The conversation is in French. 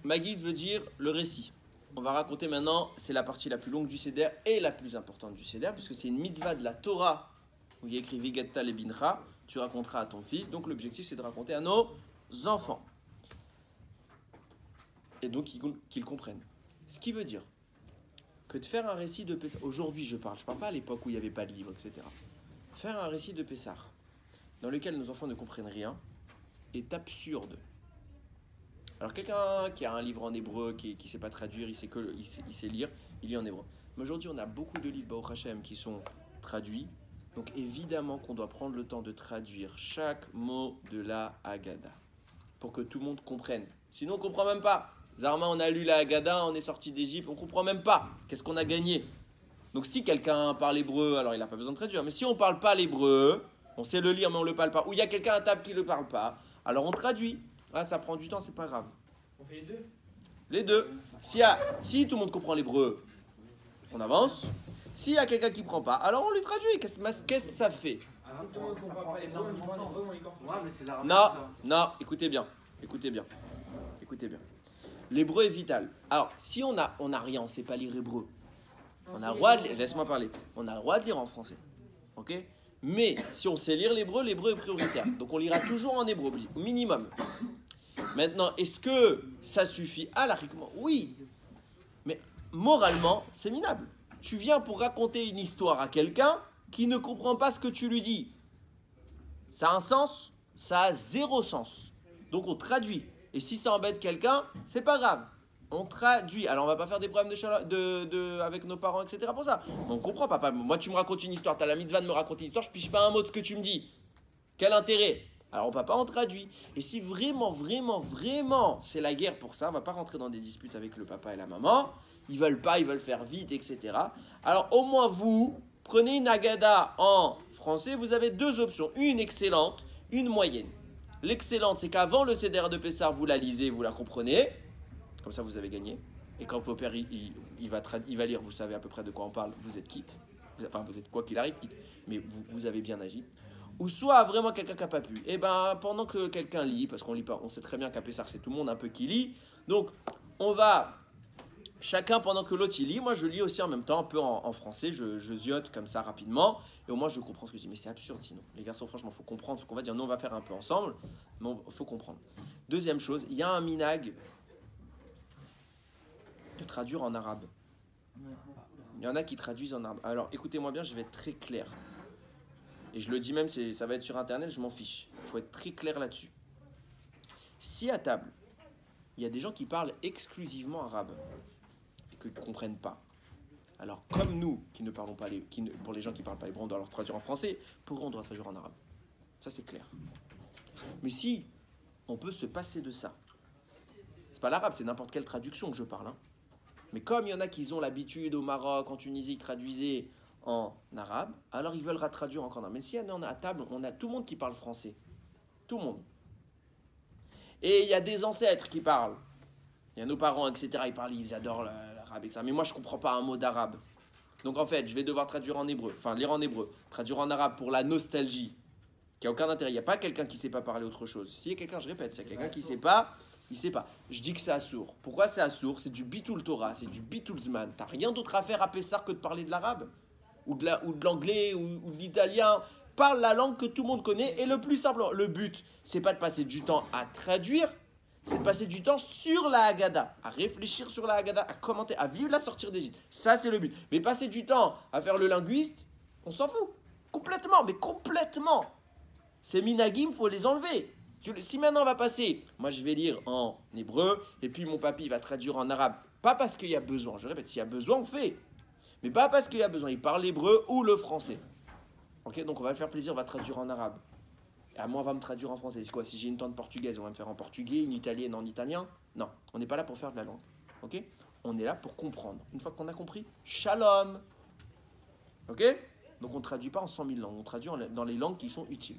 Maguid veut dire le récit. On va raconter maintenant, c'est la partie la plus longue du Seder et la plus importante du Seder, puisque c'est une mitzvah de la Torah, où il y a écrit Vigatta lebincha, tu raconteras à ton fils. Donc l'objectif, c'est de raconter à nos enfants. Et donc qu'ils comprennent. Ce qui veut dire que de faire un récit de Pessah, aujourd'hui je parle pas à l'époque où il n'y avait pas de livre, etc. Faire un récit de Pessah, dans lequel nos enfants ne comprennent rien, est absurde. Alors quelqu'un qui a un livre en hébreu, qui ne sait pas traduire, il sait lire, il lit en hébreu. Mais aujourd'hui, on a beaucoup de livres, Baruch Hashem, qui sont traduits. Donc évidemment qu'on doit prendre le temps de traduire chaque mot de la Haggadah, pour que tout le monde comprenne. Sinon, on ne comprend même pas. Zarma, on a lu la Haggadah, on est sorti d'Égypte, on ne comprend même pas. Qu'est-ce qu'on a gagné? Donc si quelqu'un parle hébreu, alors il n'a pas besoin de traduire. Mais si on ne parle pas l'hébreu, on sait le lire mais on ne le parle pas, ou il y a quelqu'un à table qui ne le parle pas, alors on traduit. Ah, ça prend du temps, c'est pas grave. On fait les deux. Les deux. Si tout le monde comprend l'hébreu, on avance. S'il y a quelqu'un qui ne prend pas, alors on lui traduit. Qu'est-ce que ça fait? Si tout le monde comprend pas l'hébreu, on y prend en hébreu, on y comprend. Ouais, mais c'est l'arabe. Non, écoutez bien. L'hébreu est vital. Alors, si on a rien, on ne sait pas lire hébreu, on a le droit de lire, laisse-moi parler. On a le droit de lire en français. Ok? Mais si on sait lire l'hébreu est prioritaire. Donc on lira toujours en hébreu, au minimum. Maintenant, est-ce que ça suffit halakhiquement? Oui. Mais moralement, c'est minable. Tu viens pour raconter une histoire à quelqu'un qui ne comprend pas ce que tu lui dis. Ça a un sens? Ça a zéro sens. Donc on traduit. Et si ça embête quelqu'un, c'est pas grave. On traduit. Alors on va pas faire des problèmes avec nos parents, etc. pour ça. On comprend, papa. Moi, tu me racontes une histoire. Tu as la mitzvah de me raconter une histoire. Je piche pas un mot de ce que tu me dis. Quel intérêt? Alors papa, on traduit. Et si vraiment, c'est la guerre pour ça, on va pas rentrer dans des disputes avec le papa et la maman. Ils veulent pas, ils veulent faire vite, etc. Alors au moins vous, prenez une Haggadah en français. Vous avez deux options. Une excellente, une moyenne. L'excellente, c'est qu'avant le Seder de Pessah, vous la lisez, vous la comprenez. Comme ça, vous avez gagné. Et quand vos pères, il va lire, vous savez à peu près de quoi on parle, vous êtes quitte. Enfin, vous êtes quoi qu'il arrive, quitte. Mais vous avez bien agi. Ou soit vraiment quelqu'un qui n'a pas pu. Et ben, pendant que quelqu'un lit, parce qu'on lit pas, on sait très bien qu'à Pessah, c'est tout le monde un peu qui lit. Donc, on va, chacun pendant que l'autre il lit, moi je lis aussi en même temps, un peu en français, je ziote comme ça rapidement. Et au moins je comprends ce que je dis. Mais c'est absurde sinon. Les garçons, franchement, il faut comprendre ce qu'on va dire. Nous, on va faire un peu ensemble, mais il faut comprendre. Deuxième chose, il y a un minag de traduire en arabe. Il y en a qui traduisent en arabe. Alors écoutez-moi bien, je vais être très clair. Et je le dis même, ça va être sur internet, je m'en fiche. Il faut être très clair là-dessus. Si à table, il y a des gens qui parlent exclusivement arabe et qui ne comprennent pas, alors comme nous, qui ne parlons pas pour les gens qui ne parlent pas hébreu, on doit leur traduire en français, pour eux, on doit traduire en arabe. Ça, c'est clair. Mais si on peut se passer de ça, c'est pas l'arabe, c'est n'importe quelle traduction que je parle, hein. Mais comme il y en a qui ont l'habitude au Maroc, en Tunisie, traduisaient en arabe, alors ils veulent traduire encore en arabe. Mais si on est à table, on a tout le monde qui parle français. Tout le monde. Et il y a des ancêtres qui parlent. Il y a nos parents, etc. Ils parlent, ils adorent l'arabe, etc. Mais moi, je ne comprends pas un mot d'arabe. Donc en fait, je vais devoir traduire en hébreu. Enfin, lire en hébreu. Traduire en arabe pour la nostalgie. Qui n'a aucun intérêt. Il n'y a pas quelqu'un qui ne sait pas parler autre chose. S'il y a quelqu'un, je répète, s'il y a quelqu'un qui ne sait pas, il ne sait pas. Je dis que c'est assourd. Pourquoi c'est assourd? C'est du bitul Torah, c'est du bitul Zman. T'as rien d'autre à faire à Pessah que de parler de l'arabe ou de l'anglais ou de l'italien. Parle la langue que tout le monde connaît. Et le plus simple, le but, c'est pas de passer du temps à traduire, c'est de passer du temps sur la Haggadah, à réfléchir sur la Haggadah, à commenter, à vivre la sortie d'Égypte. Ça, c'est le but. Mais passer du temps à faire le linguiste, on s'en fout. Complètement, mais complètement. Ces minagim, il faut les enlever. Si maintenant on va passer, moi je vais lire en hébreu, et puis mon papy va traduire en arabe. Pas parce qu'il y a besoin, je répète, s'il y a besoin, on fait. Mais pas parce qu'il y a besoin, il parle l'hébreu ou le français. Ok, donc on va le faire plaisir, on va traduire en arabe. Et à moi, on va me traduire en français. C'est quoi? Si j'ai une tante portugaise, on va me faire en portugais, une italienne en italien? Non, on n'est pas là pour faire de la langue. Ok? On est là pour comprendre. Une fois qu'on a compris, shalom. Ok? Donc on ne traduit pas en 100 000 langues, on traduit dans les langues qui sont utiles.